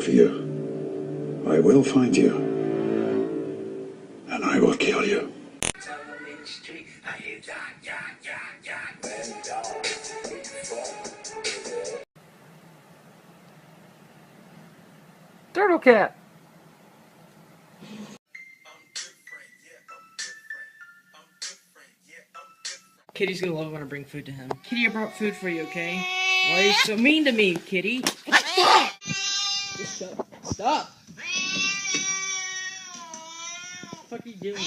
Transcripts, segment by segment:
for you. I will find you. And I will kill you. Turtle Cat! Kitty's gonna love it when I bring food to him. Kitty, I brought food for you, okay? Why are you so mean to me, Kitty? Stop! Just shut up. Stop! What the fuck are you doing?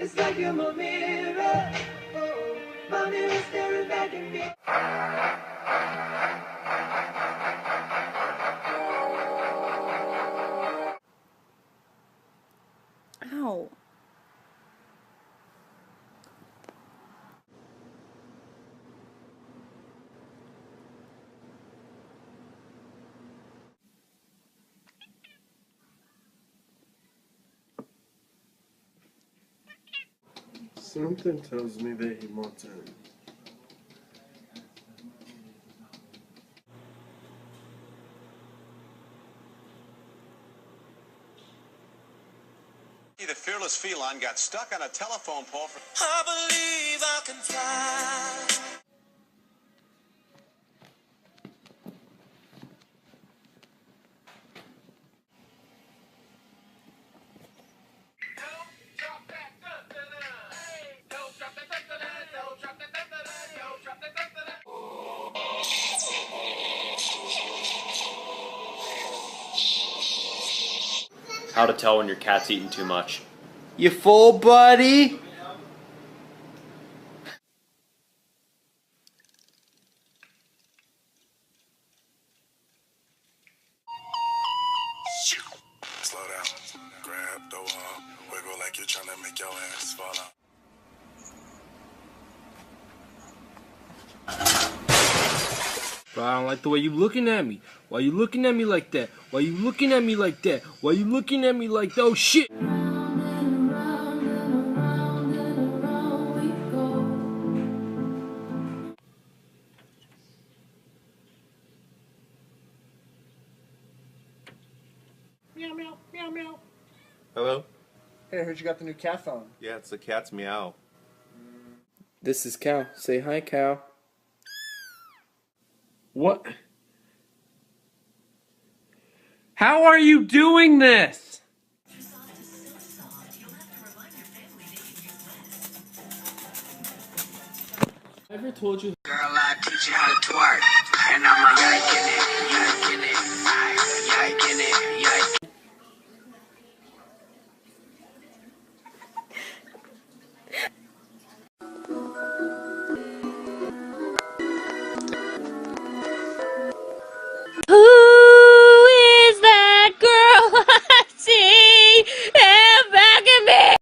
It's like you're my mirror. Oh, my mirror staring back at me. Ow. Something tells me that he wants in. The fearless feline got stuck on a telephone pole for... I believe I can fly. How to tell when your cat's eating too much. You full, buddy? Slow down. Grab the wall. Wiggle like you're trying to make your ass fall out. Bro, I don't like the way you looking at me. Why you looking at me like that? Why you looking at me like that? Why you looking at me like that? Oh shit! Meow, meow, meow, meow. Hello? Hey, I heard you got the new cat phone. Yeah, it's the cat's meow. This is Cal. Say hi, Cal. What? How are you doing this? I ever told you. Girl, I teach you how to twerk.